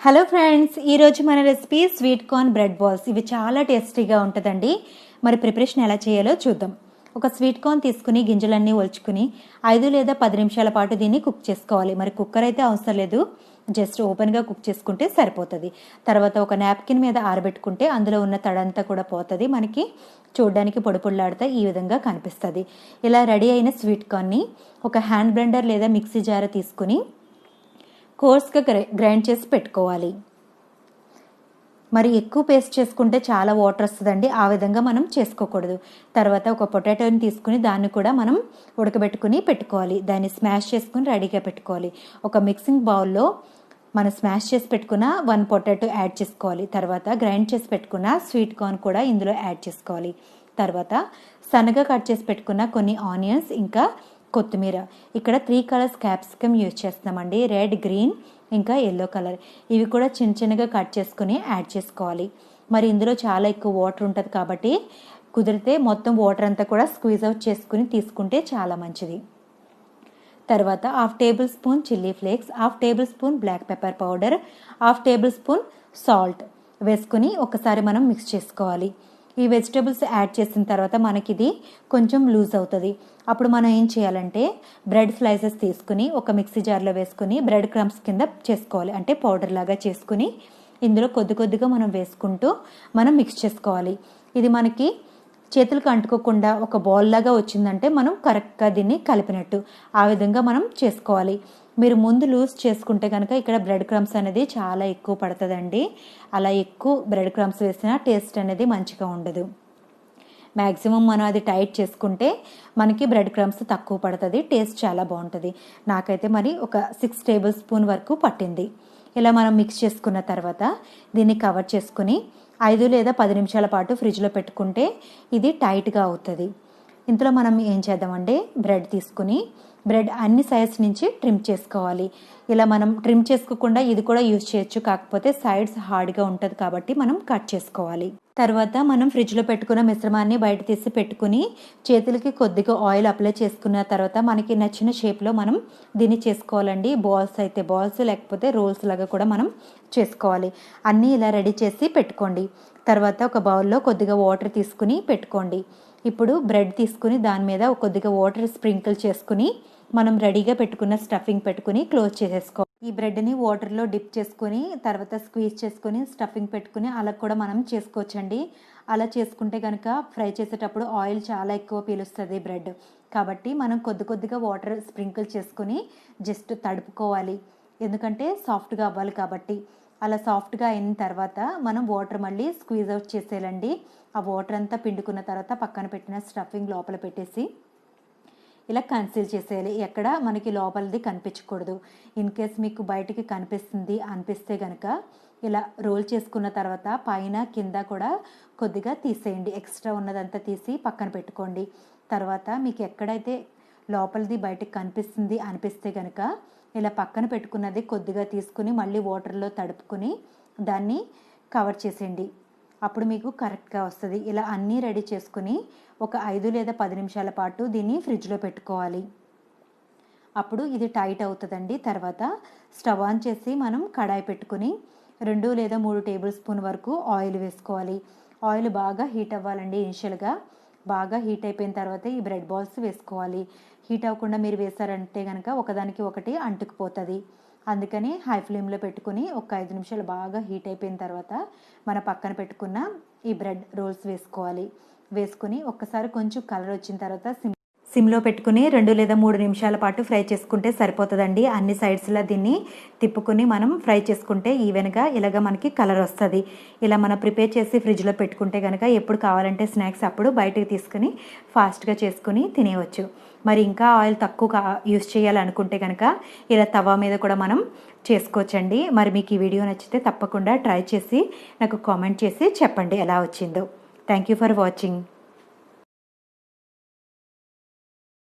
Hello friends, ఈరోజు మన recipe sweet corn bread balls. ఇవి చాలా టేస్టీగా ఉంటుందండి. మరి ప్రిపరేషన్ ఎలా చేయాలో చూద్దాం. ఒక స్వీట్ కార్న్ తీసుకుని గింజలన్నీ ఒలుచుకుని 5 లేదా 10 నిమిషాల పాటు దీన్ని కుక్ చేసుకోవాలి. మరి కుక్కర్ అయితే అవసరం లేదు, జస్ట్ ఓపెన్గా కుక్ చేసుకుంటే సరిపోతుంది. తర్వాత ఒక నాప్కిన్ మీద ఆరబెట్టుకుంటే అందులో ఉన్న తడంతా కూడా పోతుంది. మనకి చూడడానికి పొడి పొడిలాడితే ఈ విధంగా కనిపిస్తుంది. ఇలా రెడీ అయిన స్వీట్ కార్న్ని ఒక హ్యాండ్ బ్లెండర్ లేదా మిక్సీ జార్ తీసుకుని కోర్స్గా గ్రైండ్ చేసి పెట్టుకోవాలి. మరి ఎక్కువ పేస్ట్ చేసుకుంటే చాలా వాటర్ వస్తుందండి, ఆ విధంగా మనం చేసుకోకూడదు. తర్వాత ఒక పొటాటోని తీసుకుని దాన్ని కూడా మనం ఉడకబెట్టుకుని పెట్టుకోవాలి. దాన్ని స్మాష్ చేసుకుని రెడీగా పెట్టుకోవాలి. ఒక మిక్సింగ్ బౌల్లో మనం స్మాష్ చేసి పెట్టుకున్న 1 పొటాటో యాడ్ చేసుకోవాలి. తర్వాత గ్రైండ్ చేసి పెట్టుకున్న స్వీట్ కార్న్ కూడా ఇందులో యాడ్ చేసుకోవాలి. తర్వాత సన్నగా కట్ చేసి పెట్టుకున్న కొన్ని ఆనియన్స్, ఇంకా కొత్తిమీర. ఇక్కడ 3 కలర్స్ క్యాప్సికమ్ యూజ్ చేస్తున్నామండి, రెడ్, గ్రీన్ ఇంకా ఎల్లో కలర్. ఇవి కూడా చిన్న చిన్నగా కట్ చేసుకుని యాడ్ చేసుకోవాలి. మరి ఇందులో చాలా ఎక్కువ వాటర్ ఉంటుంది కాబట్టి కుదిరితే మొత్తం వాటర్ అంతా కూడా స్క్వీజ్ అవుట్ చేసుకుని తీసుకుంటే చాలా మంచిది. తర్వాత 1/2 tablespoon chilli flakes, 1/2 tablespoon black pepper powder, 1/2 tablespoon salt వేసుకుని ఒకసారి మనం మిక్స్ చేసుకోవాలి. ఈ వెజిటేబుల్స్ యాడ్ చేసిన తర్వాత మనకి ఇది కొంచెం లూజ్ అవుతుంది. అప్పుడు మనం ఏం చేయాలంటే బ్రెడ్ స్లైసెస్ తీసుకుని ఒక మిక్సీ జార్లో వేసుకుని బ్రెడ్ క్రమ్స్ కింద చేసుకోవాలి. అంటే పౌడర్ లాగా చేసుకుని ఇందులో కొద్ది కొద్దిగా మనం వేసుకుంటూ మనం మిక్స్ చేసుకోవాలి. ఇది మనకి చేతులకు అంటుకోకుండా ఒక బాల్ లాగా వచ్చిందంటే మనం కరెక్ట్గా దీన్ని కలిపినట్టు. ఆ విధంగా మనం చేసుకోవాలి. మీరు ముందు లూజ్ చేసుకుంటే కనుక ఇక్కడ బ్రెడ్ క్రమ్స్ అనేది చాలా ఎక్కువ పడుతుందండి. అలా ఎక్కువ బ్రెడ్ క్రమ్స్ వేసినా టేస్ట్ అనేది మంచిగా ఉండదు. మ్యాక్సిమం మనం అది టైట్ చేసుకుంటే మనకి బ్రెడ్ క్రమ్స్ తక్కువ పడుతుంది, టేస్ట్ చాలా బాగుంటుంది. నాకైతే మరి ఒక 6 టేబుల్ స్పూన్ వరకు పట్టింది. ఇలా మనం మిక్స్ చేసుకున్న తర్వాత దీన్ని కవర్ చేసుకుని 5 లేదా 10 నిమిషాల పాటు ఫ్రిడ్జ్లో పెట్టుకుంటే ఇది టైట్గా అవుతుంది. ఇందులో మనం ఏం చేద్దామంటే బ్రెడ్ తీసుకుని బ్రెడ్ అన్ని సైడ్స్ నుంచి ట్రిమ్ చేసుకోవాలి. ఇలా మనం ట్రిమ్ చేసుకోకుండా ఇది కూడా యూజ్ చేయొచ్చు, కాకపోతే సైడ్స్ హార్డ్గా ఉంటుంది కాబట్టి మనం కట్ చేసుకోవాలి. తర్వాత మనం ఫ్రిడ్జ్లో పెట్టుకున్న మిశ్రమాన్ని బయట తీసి పెట్టుకుని చేతులకి కొద్దిగా ఆయిల్ అప్లై చేసుకున్న తర్వాత మనకి నచ్చిన షేప్లో మనం దీన్ని చేసుకోవాలండి. బాల్స్ అయితే బాల్స్, లేకపోతే రోల్స్ లాగా కూడా మనం చేసుకోవాలి. అన్నీ ఇలా రెడీ చేసి పెట్టుకోండి. తర్వాత ఒక బౌల్లో కొద్దిగా వాటర్ తీసుకుని పెట్టుకోండి. ఇప్పుడు బ్రెడ్ తీసుకుని దాని మీద కొద్దిగా వాటర్ స్ప్రింకిల్ చేసుకుని మనం రెడీగా పెట్టుకున్న స్టఫింగ్ పెట్టుకుని క్లోజ్ చేసేసుకోవాలి. ఈ బ్రెడ్ని వాటర్లో డిప్ చేసుకుని తర్వాత స్క్వీజ్ చేసుకుని స్టఫింగ్ పెట్టుకుని అలా కూడా మనం చేసుకోవచ్చండి. అలా చేసుకుంటే కనుక ఫ్రై చేసేటప్పుడు ఆయిల్ చాలా ఎక్కువ పీలుస్తుంది బ్రెడ్, కాబట్టి మనం కొద్ది కొద్దిగా వాటర్ స్ప్రింకిల్ చేసుకుని జస్ట్ తడుపుకోవాలి. ఎందుకంటే సాఫ్ట్గా అవ్వాలి కాబట్టి. అలా సాఫ్ట్గా అయిన తర్వాత మనం వాటర్ మళ్ళీ స్క్వీజ్ అవుట్ చేసేయాలండి. ఆ వాటర్ అంతా పిండుకున్న తర్వాత పక్కన పెట్టిన స్టఫింగ్ లోపల పెట్టేసి ఇలా కన్సీల్ చేసేయాలి. ఎక్కడ మనకి లోపలిది కనిపించకూడదు. ఇన్ కేస్ మీకు బయటికి కనిపిస్తుంది అనిపిస్తే కనుక ఇలా రోల్ చేసుకున్న తర్వాత పైన కింద కూడా కొద్దిగా తీసేయండి. ఎక్స్ట్రా ఉన్నదంతా తీసి పక్కన పెట్టుకోండి. తర్వాత మీకు ఎక్కడైతే లోపలిది బయటికి కనిపిస్తుంది అనిపిస్తే కనుక ఇలా పక్కన పెట్టుకున్నది కొద్దిగా తీసుకుని మళ్ళీ వాటర్లో తడుపుకుని దాన్ని కవర్ చేసేయండి. అప్పుడు మీకు కరెక్ట్గా వస్తుంది. ఇలా అన్నీ రెడీ చేసుకుని ఒక 5 లేదా 10 నిమిషాల పాటు దీన్ని ఫ్రిడ్జ్లో పెట్టుకోవాలి. అప్పుడు ఇది టైట్ అవుతుందండి. తర్వాత స్టవ్ ఆన్ చేసి మనం కడాయి పెట్టుకుని 2 లేదా 3 టేబుల్ స్పూన్ వరకు ఆయిల్ వేసుకోవాలి. ఆయిల్ బాగా హీట్ అవ్వాలండి. ఇనిషియల్గా బాగా హీట్ అయిపోయిన తర్వాత ఈ బ్రెడ్ బాల్స్ వేసుకోవాలి. హీట్ అవ్వకుండా మీరు వేసారంటే కనుక ఒకదానికి ఒకటి అంటుకుపోతుంది. అందుకని హై ఫ్లేమ్లో పెట్టుకుని ఒక 5 నిమిషాలు బాగా హీట్ అయిపోయిన తర్వాత మన పక్కన పెట్టుకున్న ఈ బ్రెడ్ రోల్స్ వేసుకోవాలి. వేసుకుని ఒక్కసారి కొంచెం కలర్ వచ్చిన తర్వాత సిమ్లో పెట్టుకుని 2 లేదా 3 నిమిషాల పాటు ఫ్రై చేసుకుంటే సరిపోతుందండి. అన్ని సైడ్స్లో దీన్ని తిప్పుకుని మనం ఫ్రై చేసుకుంటే ఈవెన్గా ఇలాగ మనకి కలర్ వస్తుంది. ఇలా మనం ప్రిపేర్ చేసి ఫ్రిడ్జ్లో పెట్టుకుంటే కనుక ఎప్పుడు కావాలంటే స్నాక్స్ అప్పుడు బయటకు తీసుకుని ఫాస్ట్గా చేసుకుని తినేయవచ్చు. మరి ఇంకా ఆయిల్ తక్కువ యూస్ చేయాలనుకుంటే కనుక ఇలా తవా మీద కూడా మనం చేసుకోవచ్చండి. మరి మీకు ఈ వీడియో నచ్చితే తప్పకుండా ట్రై చేసి నాకు కామెంట్ చేసి చెప్పండి ఎలా వచ్చిందో. Thank you for watching.